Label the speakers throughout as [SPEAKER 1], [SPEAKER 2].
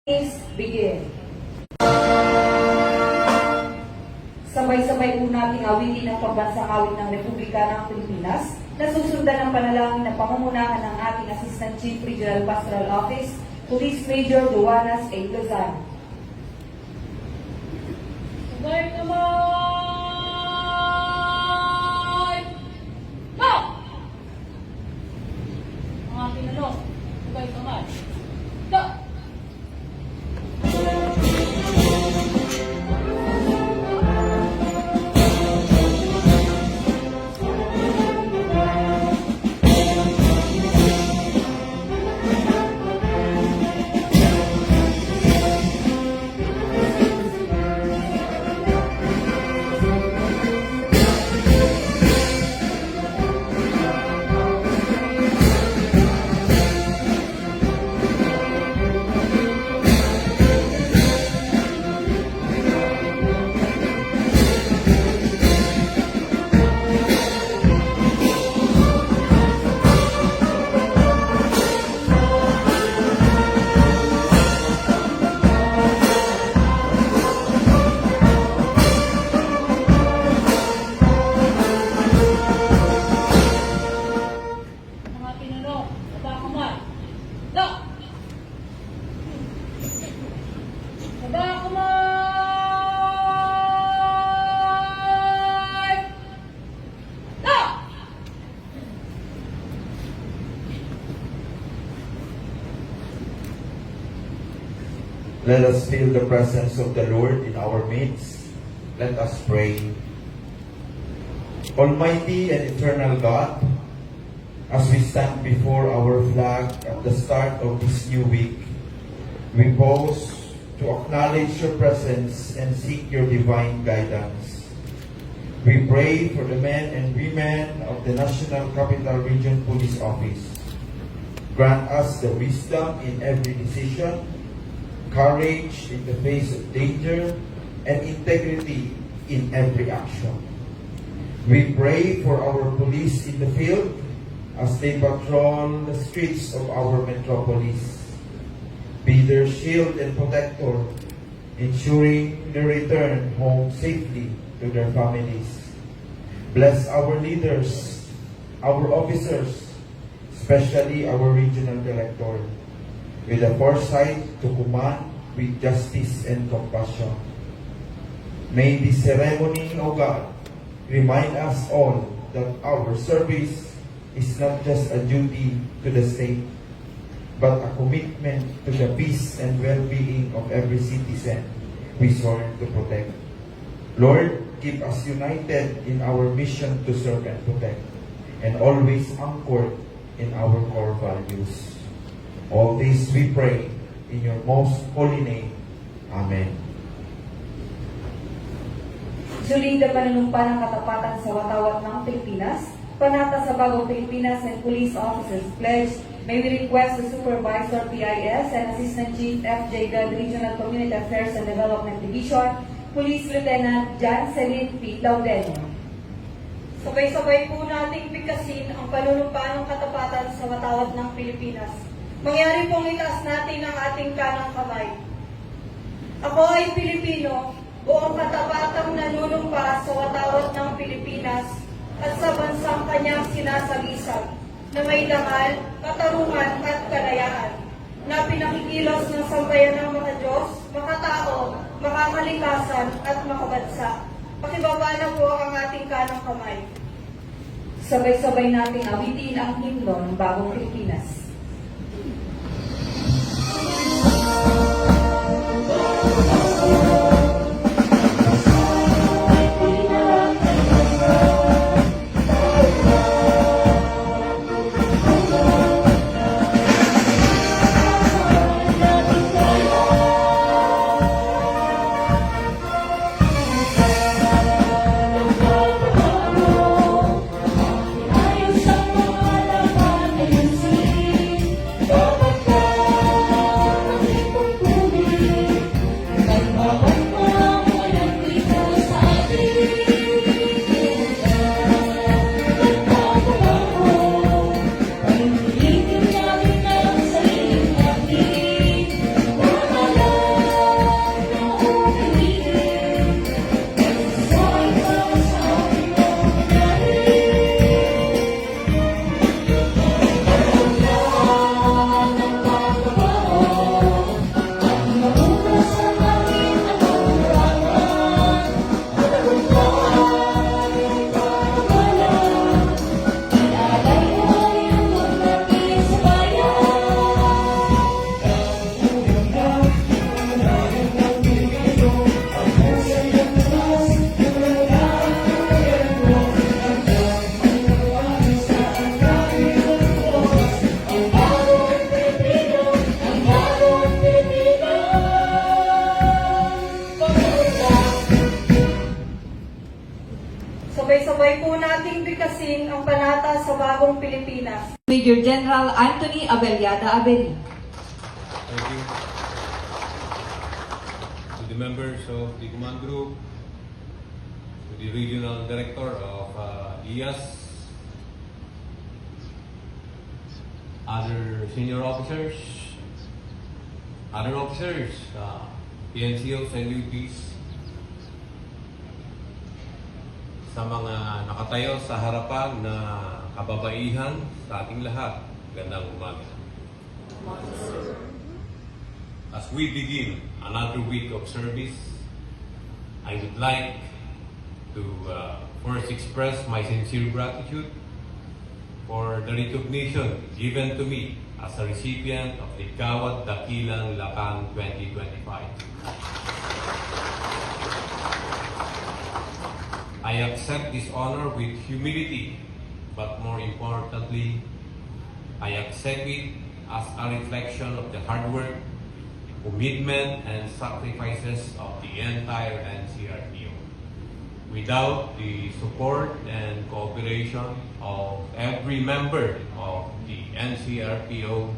[SPEAKER 1] Please begin. Sabay-sabay po nating awitin ang pambansang awit ng Republika ng Pilipinas na susundan ng panalangin ng pangungunahan ng ating Assistant Chief Regional Pastoral Office, Police Major Duanas A. Lozano.
[SPEAKER 2] Sabay kamay! Go! Ang aking sabay kamay. Go!
[SPEAKER 3] Let us feel the presence of the Lord in our midst. Let us pray. Almighty and eternal God, as we stand before our flag at the start of this new week, we pause to acknowledge your presence and seek your divine guidance. We pray for the men and women of the National Capital Region Police Office. Grant us the wisdom in every decision, courage in the face of danger, and integrity in every action. We pray for our police in the field as they patrol the streets of our metropolis. Be their shield and protector, ensuring they return home safely to their families. Bless our leaders, our officers, especially our regional director, with the foresight to command with justice and compassion. May this ceremony, O God, remind us all that our service is not just a duty to the state, but a commitment to the peace and well-being of every citizen we sworn to protect. Lord, keep us united in our mission to serve and protect, and always anchored in our core values. All this we pray in your most holy name. Amen.
[SPEAKER 1] Solida panunumpa ng katapatan sa watawat ng Pilipinas, panata sa Bagong Pilipinas and Police Officers Pledge, may we request the Supervisor PIS and Assistant Chief FJ God Regional Community Affairs and Development Division, Police Lieutenant John Celine P. Laudenio.
[SPEAKER 4] Sabay-sabay po nating bigkasin ang panunumpa ng katapatan sa watawat ng Pilipinas. Mangyari pong itaas natin ang ating kanang kamay. Ako ay Pilipino, buong katapatang nanunumpa sa watawat ng Pilipinas at sa bansang kanyang sinasagisag na may dangal, katarungan at kalayaan na pinakikilos ng sambayan ng mga Diyos, makatao, makakalikasan at makabansa. Pakibaba na po ang ating kanang kamay.
[SPEAKER 1] Sabay-sabay nating awitin ang himno ng Bagong Pilipinas.
[SPEAKER 2] Ayos ang mga laban, ayun si
[SPEAKER 4] pikasin ang panata sa bagong Pilipinas.
[SPEAKER 1] Major General Anthony Abellada Abeli.
[SPEAKER 5] Thank you. To the members of the command group, to the regional director of IAS, other senior officers, other officers, PNCOs and UPs, sa mga nakatayo sa harapan na kababaihan sa ating lahat, gandang umaga. As we begin another week of service, I would like to first express my sincere gratitude for the recognition given to me as a recipient of the Kawat Dakilang Lakan 2025. I accept this honor with humility, but more importantly, I accept it as a reflection of the hard work, commitment, and sacrifices of the entire NCRPO. Without the support and cooperation of every member of the NCRPO,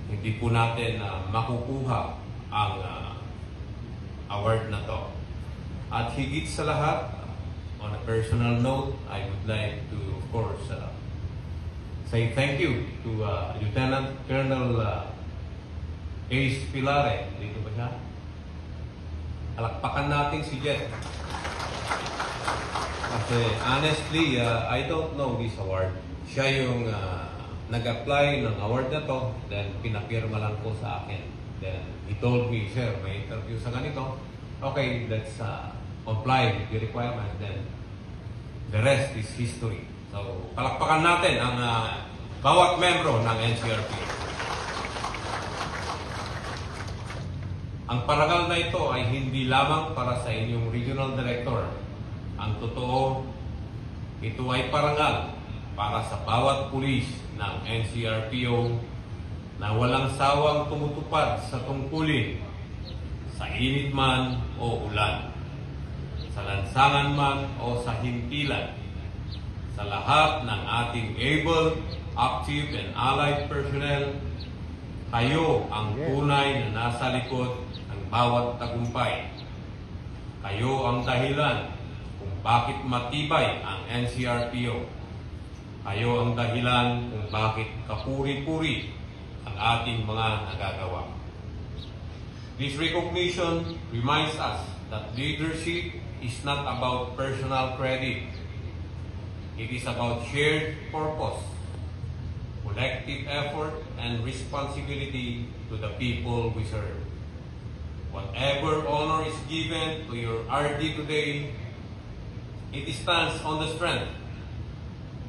[SPEAKER 5] hindi po natin makukuha ang award na to. At higit sa lahat, on a personal note, I would like to, of course, say thank you to Lieutenant Colonel Ace Pilare. Dito ba siya? Palakpakan natin si Jet. Kasi honestly, I don't know this award. Siya yung nag-apply ng award na to, then pinapirma lang po sa akin. Then he told me, sir, may interview sa ganito. Okay, let's comply with the requirement, then the rest is history. So, palakpakan natin ang bawat membro ng NCRP. Ang parangal na ito ay hindi lamang para sa inyong regional director. Ang totoo, ito ay parangal para sa bawat pulis ng NCRPO na walang sawang tumutupad sa tungkulin, sa init man o ulan, sa lansangan man o sa hintilan, sa lahat ng ating able, active, and allied personnel, kayo ang tunay na nasa likod ng bawat tagumpay. Kayo ang dahilan kung bakit matibay ang NCRPO. Kayo ang dahilan kung bakit kapuri-puri ang ating mga nagagawa. This recognition reminds us that leadership is not about personal credit. It is about shared purpose, collective effort, and responsibility to the people we serve. Whatever honor is given to your RD today, it stands on the strength,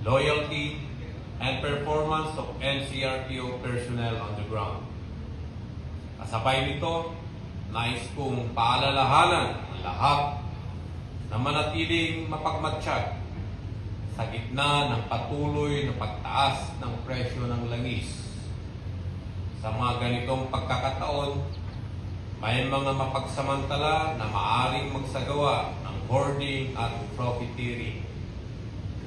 [SPEAKER 5] loyalty, and performance of NCRPO personnel on the ground. Kasabay nito, nais kong paalalahanan ang lahat na manatiling mapagmatsyag sa gitna ng patuloy na pagtaas ng presyo ng langis. Sa mga ganitong pagkakataon, may mga mapagsamantala na maaring magsagawa ng hoarding at profiteering.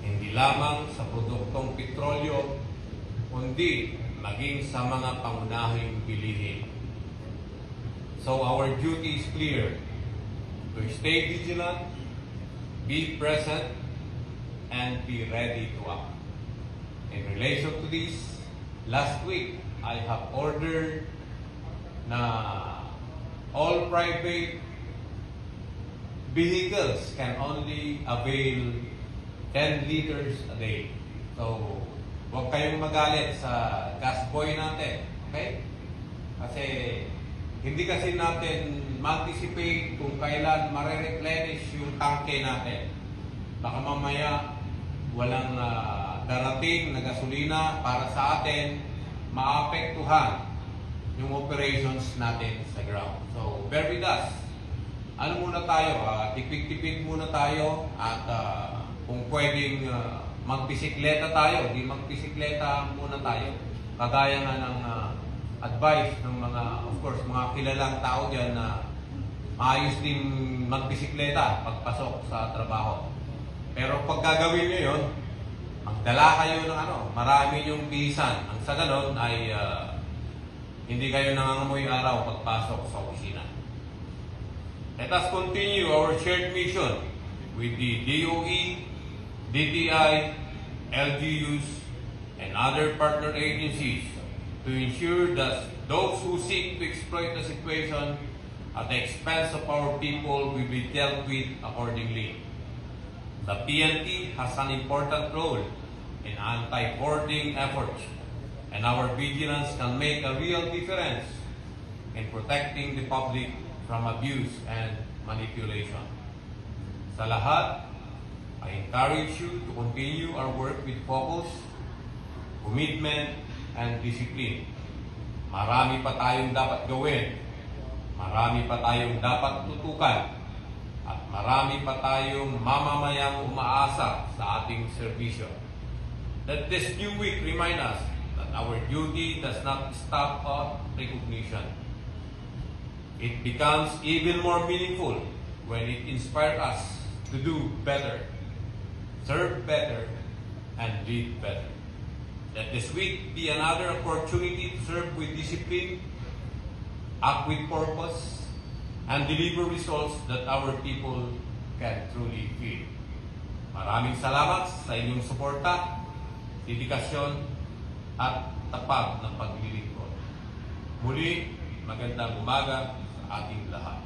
[SPEAKER 5] Hindi lamang sa produktong petrolyo, kundi maging sa mga pangunahing bilihin. So our duty is clear: to stay vigilant, be present, and be ready to act. In relation to this, last week, I have ordered na all private vehicles can only avail 10 liters a day. So, huwag kayong magalit sa gas boy natin. Okay? Kasi hindi kasi natin ma-anticipate kung kailan mare-replenish yung tanke natin. Baka mamaya walang darating na gasolina para sa atin, maapektuhan yung operations natin sa ground. So, bear with us. Ano muna tayo? Tipid-tipid muna tayo at kung pwedeng magbisikleta tayo, di magbisikleta muna tayo. Kagaya nga ng advice ng mga, of course, mga kilalang tao dyan na maayos din magbisikleta pagpasok sa trabaho. Pero pag gagawin nyo yun, magdala kayo ng marami yung bihisan. Ang sa ganon ay hindi kayo nangangamoy araw pagpasok sa opisina. Let us continue our shared mission with the DOE, DTI, LGUs, and other partner agencies to ensure that those who seek to exploit the situation at the expense of our people will be dealt with accordingly. The PNP has an important role in anti-hoarding efforts, and our vigilance can make a real difference in protecting the public from abuse and manipulation. Sa lahat, I encourage you to continue our work with focus, commitment, and discipline. Marami pa tayong dapat gawin, marami pa tayong dapat tutukan, at marami pa tayong mamamayang umaasa sa ating serbisyo. Let this new week remind us that our duty does not stop at recognition. It becomes even more meaningful when it inspires us to do better, serve better, and lead better. Let this week be another opportunity to serve with discipline, act with purpose, and deliver results that our people can truly feel. Maraming salamat sa inyong suporta, dedikasyon, at tapat ng paglilingkod. Muli, magandang umaga sa ating lahat.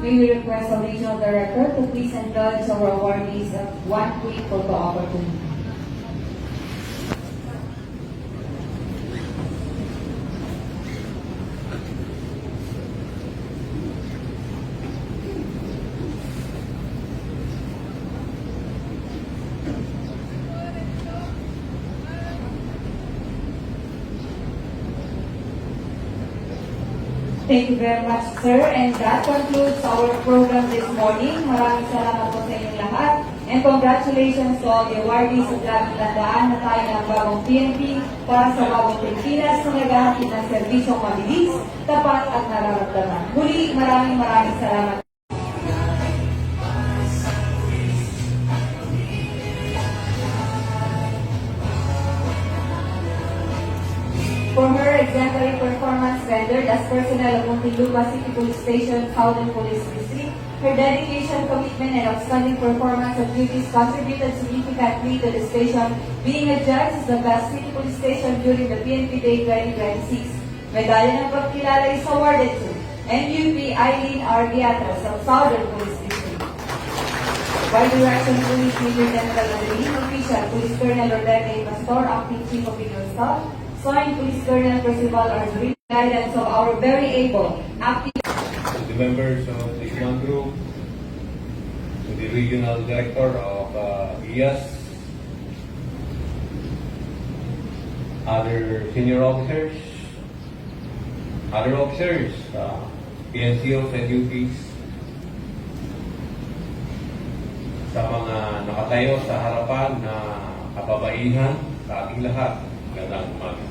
[SPEAKER 1] We request our regional director to please indulge our awardees of one quick photo opportunity. Thank you very much, sir. And that concludes our program this morning. Maraming salamat po sa inyong lahat. And congratulations to all the awardees at laging tandaan na tayo ng bagong PNP para sa bagong Pilipinas na naghahatid ng serbisyong mabilis, tapat at nararamdaman. Muli, maraming salamat. For her exemplary performance rendered as personnel of Muntinlupa City Police Station, Southern Police District, her dedication, commitment, and outstanding performance of duties contributed significantly to the station being adjudged as the best city police station during the PNP Day 2026. Medalya ng pagkilala is awarded to NUP Eileen R. Diatras of Southern Police District. By direction Police Major General Adelino, Official Police Colonel Rodel A. Pastor, Acting Chief of Legal Staff, signed Police Colonel Percival R. Zurita, guidance of our very able acting
[SPEAKER 6] to the members of the command group, to the regional director of IAS, other senior officers, PNCOs and UPs, sa mga nakatayo sa harapan na kababaihan, sa ating lahat, magandang umaga.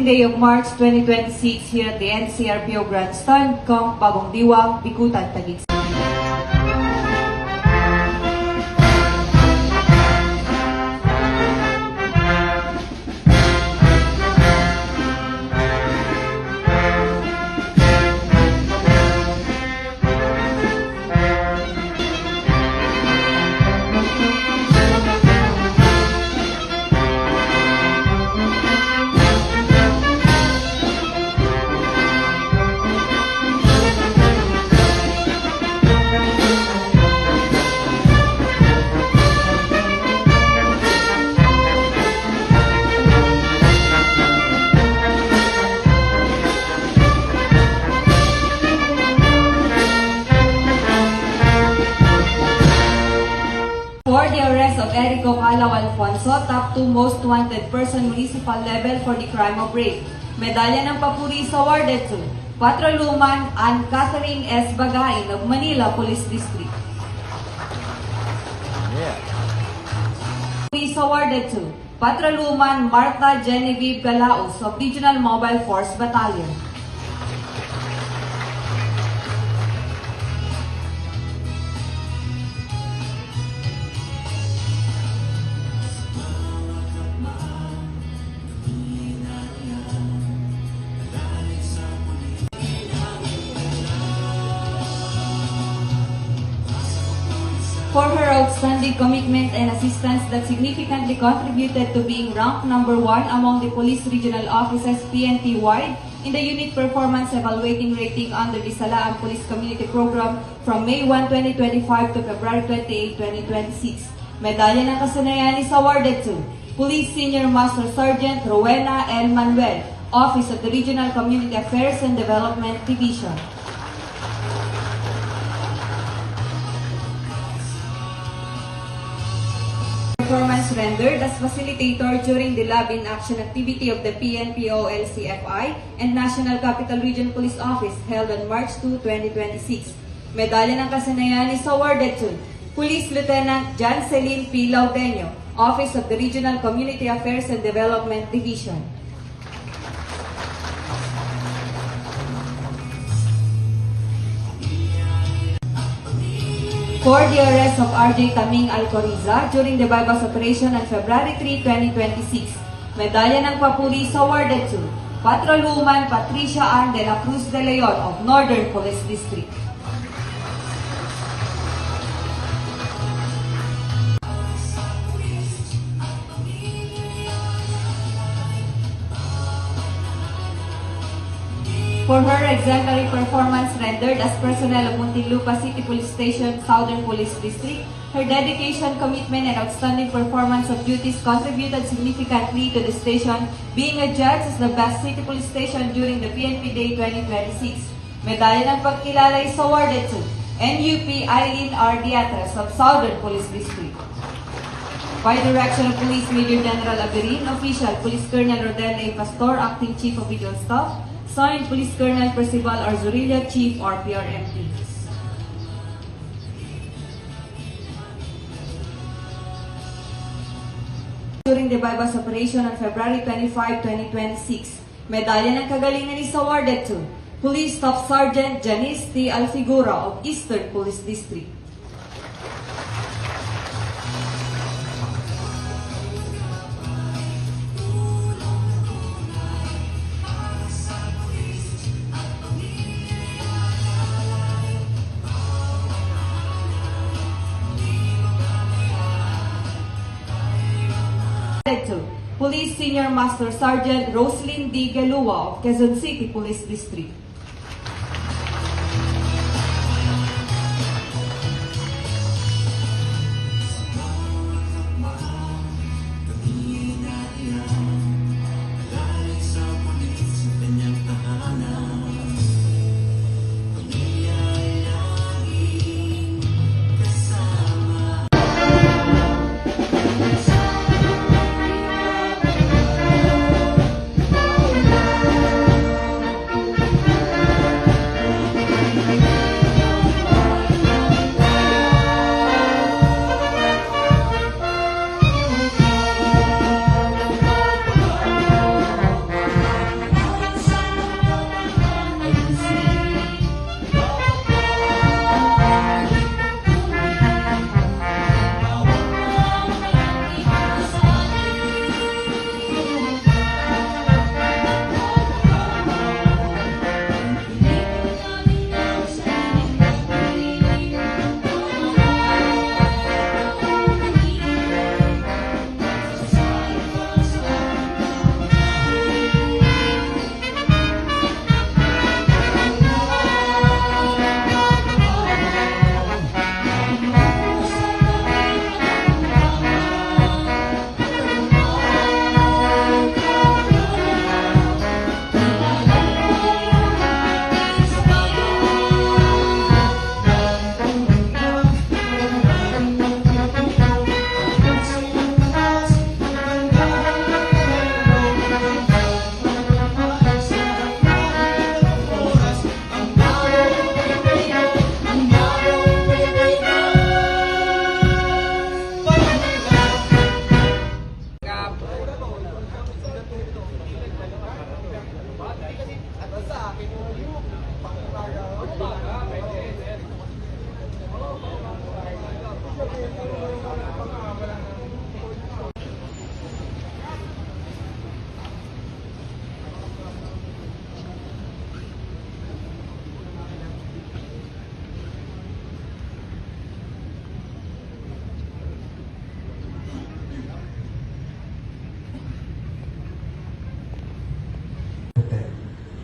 [SPEAKER 1] Day of March 2026 here at the NCRPO Grandstand, Camp Bagong Diwa, Bikutan, Taguig. For the arrest of Erico Calao Alfonso, top 2 most wanted person municipal level for the crime of rape. Medalya ng Papuri is awarded to Patrolwoman Ann Catherine S. Bagain of Manila Police District. Is awarded to Patrolwoman Martha Genevieve Galaos of Regional Mobile Force Battalion. For her outstanding commitment and assistance that significantly contributed to being ranked number 1 among the police regional offices PNP-wide in the unit performance evaluating rating under the Salaan Police Community Program from May 1, 2025 to February 28, 2026. Medalya ng Kasanayan is awarded to Police Senior Master Sergeant Rowena L. Manuel, Office of the Regional Community Affairs and Development Division. Performance rendered as facilitator during the Lab in Action activity of the PNPO-LCFI and National Capital Region Police Office held on March 2, 2026. Medalya ng Kasanayan is awarded to Police Lieutenant John Celine P. Laudeño, Office of the Regional Community Affairs and Development Division. for the arrest of RJ Taming Alcoriza during the bypass operation on February 3, 2026. Medalya ng papuri is awarded to Patrolwoman Patricia Ann de la Cruz de Leon of Northern Police District. For her exemplary performance rendered as personnel of Muntinlupa City Police Station, Southern Police District, her dedication, commitment, and outstanding performance of duties contributed significantly to the station, being adjudged as the best city police station during the PNP Day 2026. Medalya ng pagkilala is awarded to NUP Eileen R. Diatres of Southern Police District. By direction of Police Major General Aberin, Official Police Colonel Rodel A. Pastor, Acting Chief of Regional Staff, Signed, Police Colonel Percival Arzurilla, Chief RPRMP. During the bypass operation on February 25, 2026, Medalya ng Kagalingan is awarded to Police Staff Sergeant Janice T. Alfigura of Eastern Police District. To Police Senior Master Sergeant Roslyn D. Galua of Quezon City Police District.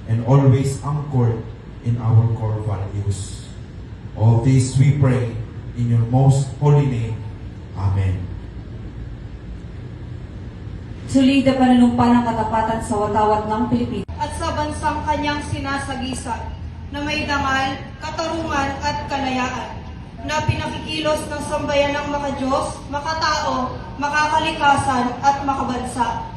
[SPEAKER 3] And always anchored in our core values. All this we pray in your most holy name. Amen.
[SPEAKER 1] Suli the panunumpa ng katapatan sa watawat ng Pilipinas.
[SPEAKER 4] At sa bansang kanyang sinasagisan na may dangal, katarungan at kalayaan na pinakikilos ng sambayan ng makadiyos, makatao, makakalikasan at makabansa.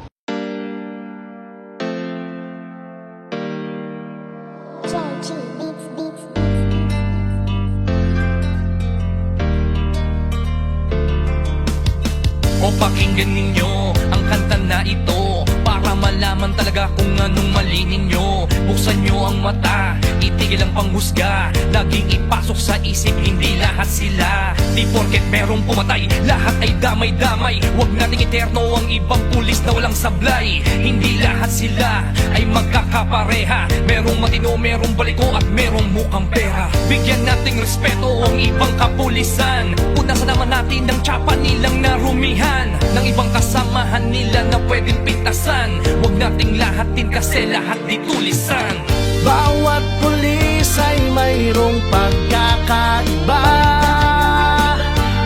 [SPEAKER 7] O pakinggan ninyo ang kanta na ito para malaman talaga kung anong mali ninyo. Buksan nyo ang mata, itigil ang panghusga. Laging ipasok sa isip, hindi lahat sila. Di porket merong pumatay, lahat ay damay-damay. Huwag nating eterno ang ibang pulis na walang sablay. Hindi lahat sila ay magkakapareha. Merong matino, merong baliko at merong mukhang pera. Bigyan nating respeto ang ibang kapulisan. Punasan naman natin ng tsapa nilang narumihan, ng ibang kasamahan nila na pwedeng pintasan. Huwag nating lahatin kasi lahat di tulisan.
[SPEAKER 8] Bawat pulis ay mayroong pagkakaiba.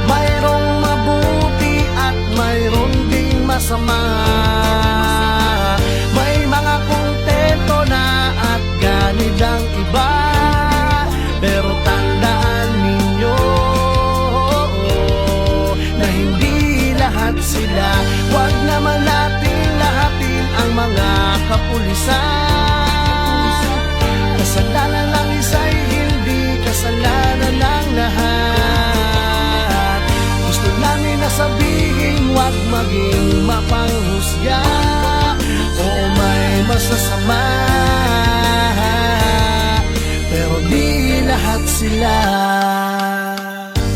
[SPEAKER 8] Mayroong mabuti at mayroong ding masama. May mga kontento na at ganid ang iba. Pero tandaan ninyo na hindi lahat sila. Huwag naman natin lahatin ang mga kapulisan. Kasalanan ng isa'y hindi kasalanan ng lahat. Gusto namin na sabihin, huwag maging mapanghusga o may masasama. Pero di lahat sila.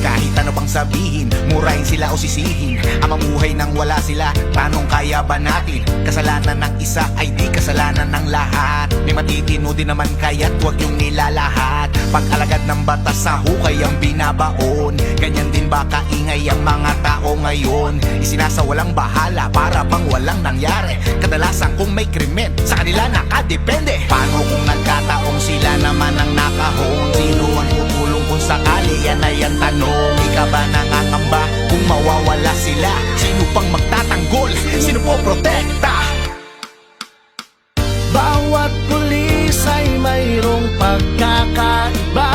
[SPEAKER 9] Kahit ano pang sabihin, murahin sila o sisihin, ang mamuhay nang wala sila, tanong kaya ba natin? Kasalanan ng isa ay di kasalanan ng lahat. May matitino din naman kaya't huwag yung nilalahat. Pag-alagad ng batas sa hukay ang binabaon. Ganyan din ba kaingay ang mga tao ngayon? Isinasawalang bahala para bang walang nangyari. Kadalasan kung may krimen, sa kanila nakadepende. Paano kung nagkataong sila naman ang nakahon? Sino ang tutulong kung sakali? Yan ay ang tanong. Ika ba nangangamba kung mawawala sila? Sino pang magtatanggol? Sino po protekta?
[SPEAKER 8] Bawat pulis ay mayroong pagkakaiba.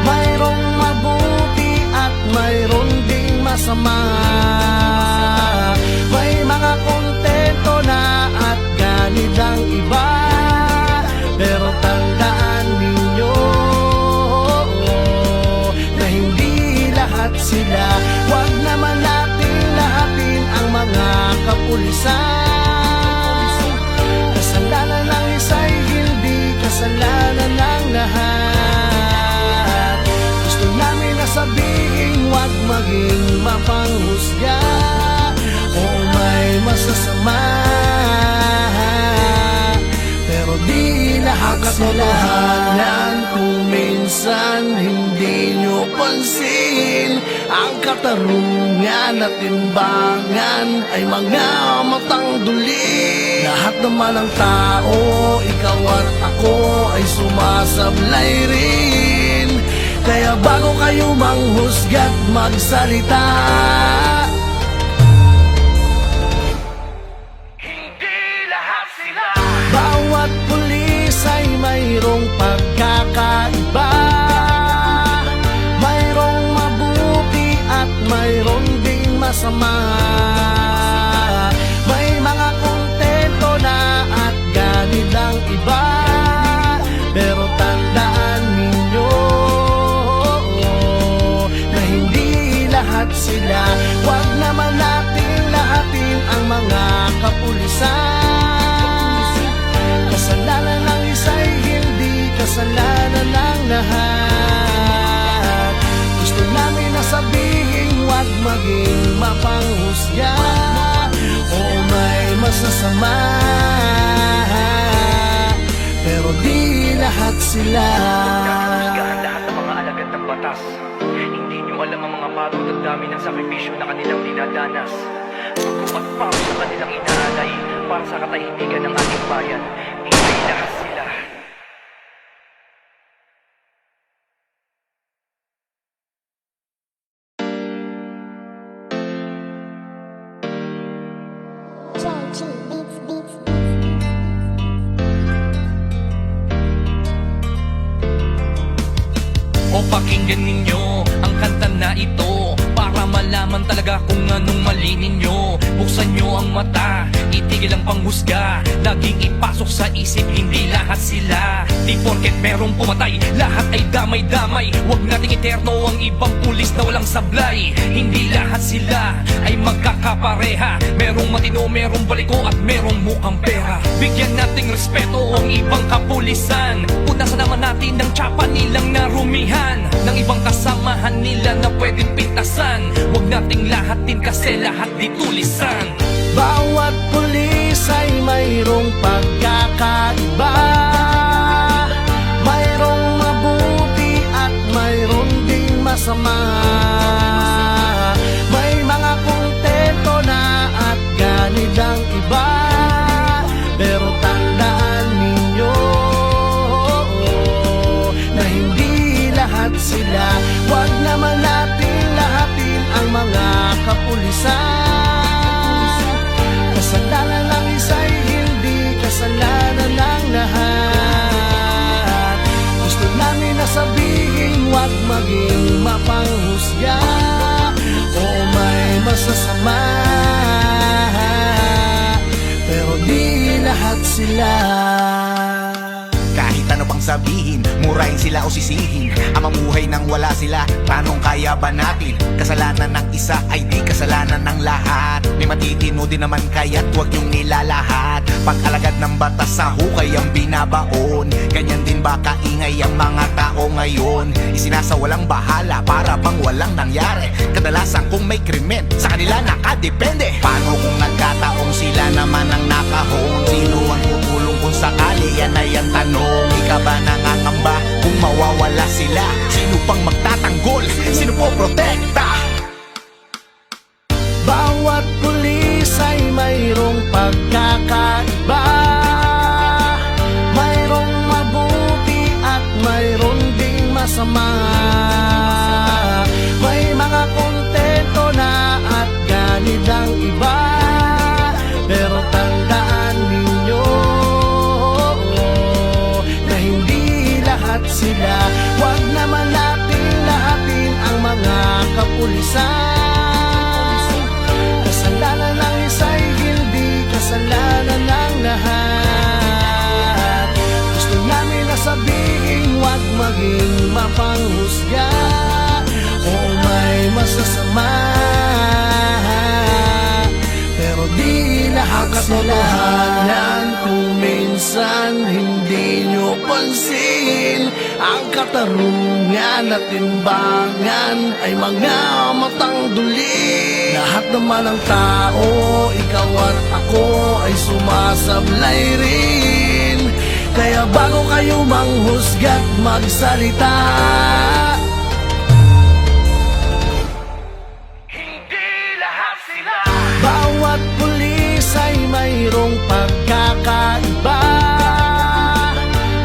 [SPEAKER 8] Mayroong mabuti at mayroong ding masama. May mga kontento na at ganid ang iba. Pero tandaan ninyo na hindi lahat sila. Huwag naman natin lahatin ang mga kapulisan. Kasalanan ng isa'y hindi kasalanan ng lahat. Gusto namin na sabihin, huwag maging mapanghusga o may masasama. Pero di lahat sila. Kung minsan hindi nyo pansin, ang katarungan at timbangan ay mga matang duli. Lahat naman ng tao, ikaw at ako ay sumasablay rin. Kaya bago kayo manghusga't magsalita,
[SPEAKER 7] Hindi lahat sila.
[SPEAKER 8] bawat pulis ay mayroong pagkakaiba. Mayroong mabuti at mayroong ding masama. May mga kontento na at ganid ang iba. Pero tandaan ninyo na hindi lahat sila. Huwag naman natin lahatin ang mga kapulisan. Kasalanan ng isa'y hindi kasalanan ng lahat. Gusto namin na sabihin, huwag maging mapanghusga o may masasama. Pero di lahat sila.
[SPEAKER 7] Nahusgahan lahat ng mga alagad ng batas. Hindi nyo alam ang mga pagod at dami ng sakripisyo na kanilang dinadanas. Pagkupat pa sa kanilang inaalay para sa katahimikan ng ating bayan. Hindi lahat sila. O pakinggan ninyo ang kanta na ito para malaman talaga kung anong mali ninyo. Buksan nyo ang mata, itigil ang panghusga. Laging ipasok sa isip, hindi lahat sila Di porket merong pumatay, lahat ay damay-damay. Huwag nating eterno ang ibang pulis na walang sablay. Hindi lahat sila ay magkakapareha. Merong matino, merong baliko at merong mukhang pera. Bigyan nating respeto ang ibang kapulisan. Punasan naman natin ng tsapa nilang narumihan, ng ibang kasamahan nila na pwedeng pintasan. Huwag nating lahatin kasi lahat di tulisan.
[SPEAKER 8] Bawat pulis ay mayroong pagkakaiba, mayroong mabuti at mayroong ding masama. May mga kontento na at ganid ang iba, pero tandaan ninyo na hindi lahat sila. Huwag naman natin lahatin ang mga kapulisan. Kasalanan ng isa'y hindi kasalanan ng lahat. Gusto namin na sabihin, huwag maging mapanghusga o may masasama, pero di lahat sila.
[SPEAKER 9] Kahit ano pang sabihin, murahin sila o sisihin, ang mamuhay nang wala sila, tanong kaya ba natin? Kasalanan ng isa ay di kasalanan ng lahat. May matitino din naman kaya't huwag yung nilalahat. Pag-alagad ng batas sa hukay ang binabaon, ganyan din ba kaingay ang mga tao ngayon? Isinasawalang bahala para bang walang nangyari. Kadalasan kung may krimen, sa kanila nakadepende. Paano kung nagkataong sila naman ang nakahon? Sino ang tutulong kung sakali? Yan ay ang tanong. Ika ba nangangamba kung mawawala sila? Sino pang magtatanggol? Sino po protekta?
[SPEAKER 8] Bawat pulis ay mayroong pagkakaiba, mayroong mabuti at mayroong ding masama. May mga kontento na at ganid ang iba, pero tandaan ninyo na hindi lahat sila. Huwag naman natin lahatin ang mga kapulisan. Kasalanan ng isa'y hindi kasalanan ng lahat. Gusto namin na sabihin, huwag maging mapanghusga o may masasama, pero di lahat sila. Kung minsan hindi nyo pansin, ang katarungan at timbangan ay mga matang duli. Lahat naman ng tao, ikaw at ako ay sumasablay rin. Kaya bago kayo manghusga't magsalita,
[SPEAKER 7] Hindi lahat sila.
[SPEAKER 8] bawat pulis ay mayroong pagkakaiba,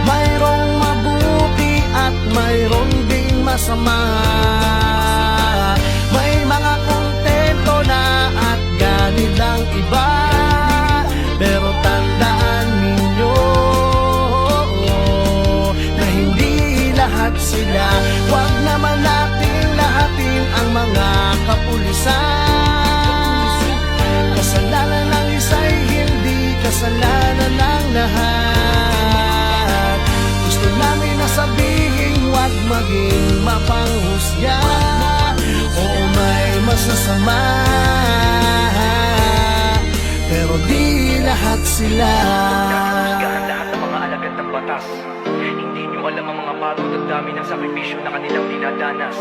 [SPEAKER 8] mayroong mabuti at mayroong ding masama. May mga kontento na at ganid ang iba, pero tandaan ninyo na hindi lahat sila. Huwag naman natin lahatin ang mga kapulisan. Kasalanan ng isa'y hindi kasalanan ng lahat. Gusto namin na sabihin, huwag maging mapanghusga o may masasama, pero di lahat sila.
[SPEAKER 7] Lahat ng mga alagad ng batas. Hindi nyo alam ang mga pagod at dami ng sakripisyo na kanilang dinadanas.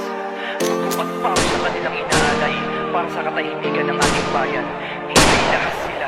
[SPEAKER 7] At para sa kanilang inaalay, para sa katahimikan ng ating bayan. Hindi lahat sila.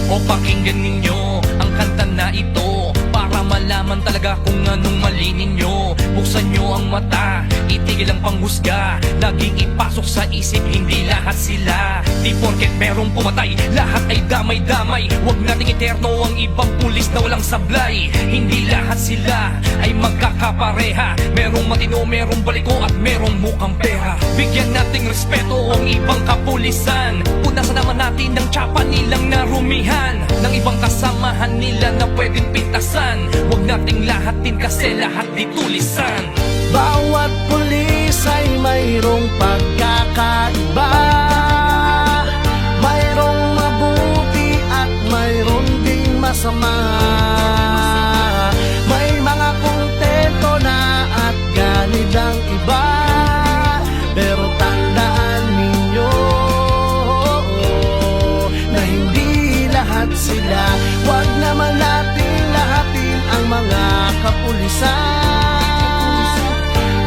[SPEAKER 7] O pakinggan ninyo ang kanta na ito para malaman malaman talaga kung anong mali ninyo. Buksan nyo ang mata, itigil ang panghusga. Laging ipasok sa isip, hindi lahat sila. Di porket merong pumatay, lahat ay damay-damay. Huwag nating eterno ang ibang pulis na walang sablay. Hindi lahat sila ay magkakapareha. Merong matino, merong baliko at merong mukhang pera. Bigyan nating respeto ang ibang kapulisan. Punasan naman natin ng tsapa nilang narumihan, ng ibang kasamahan nila na pwedeng pitasan. Huwag nating lahatin kasi lahat di tulisan.
[SPEAKER 8] Bawat pulis ay mayroong pagkakaiba. Mayroong mabuti at mayroong ding masama. May mga kontento na at ganid ang iba. Pero tandaan ninyo na hindi lahat sila. Huwag naman natin lahatin ang mga kapulisan.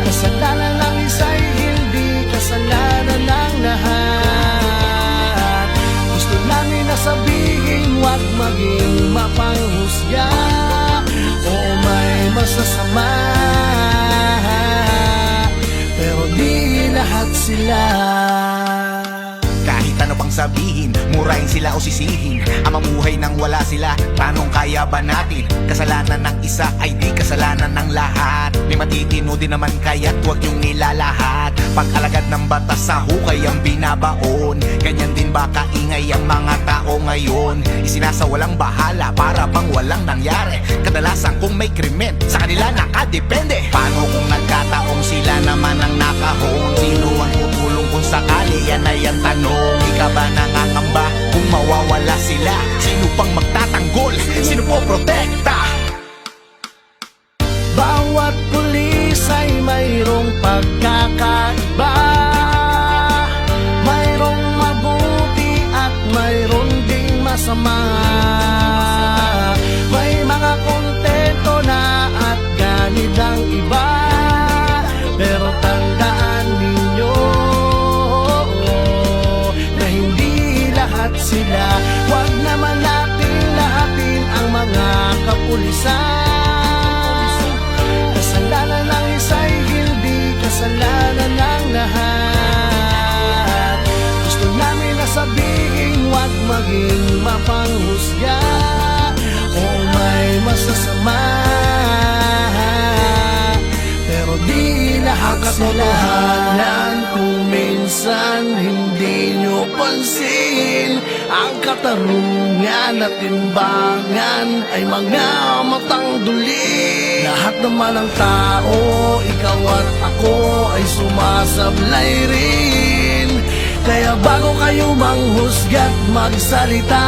[SPEAKER 8] Kasalanan ng isa'y hindi kasalanan ng lahat. Gusto namin na sabihin, huwag maging mapanghusga o may masasama. Pero di lahat sila.
[SPEAKER 9] Kahit ano pang sabihin, murahin sila o sisihin, ang mamuhay nang wala sila, tanong kaya ba natin? Kasalanan ng isa ay di kasalanan ng lahat. May matitino din naman kaya't huwag yung nilalahat. Pag-alagad ng batas sa hukay ang binabaon. Ganyan din ba kaingay ang mga tao ngayon? Isinasawalang bahala para bang walang nangyari. Kadalasan kung may krimen, sa kanila nakadepende. Paano kung nagkataong sila naman ang nakahon? Sino ang tutulong kung sakali? Yan ay ang tanong. Ikaw ba nangangamba kung mawawala sila? Sino pang magtatanggol? Sino po protekta?
[SPEAKER 8] Bawat pulis ay mayroong pagkakaiba. Mayroong mabuti at mayroong ding masama. May mga kontento na at ganid ang iba. Pero tandaan ninyo na hindi lahat sila. Huwag naman natin lahatin ang mga kapulisan. Kasalanan ng isa'y hindi kasalanan ng lahat. Gusto namin na sabihin, huwag maging mapanghusga o may masasama. Pero di lahat katotohanan kung minsan hindi nyo pansin. Ang katarungan at timbangan ay mga matang duli. Lahat naman ng tao, ikaw at ako ay sumasablay rin. Kaya bago kayo manghusga't magsalita,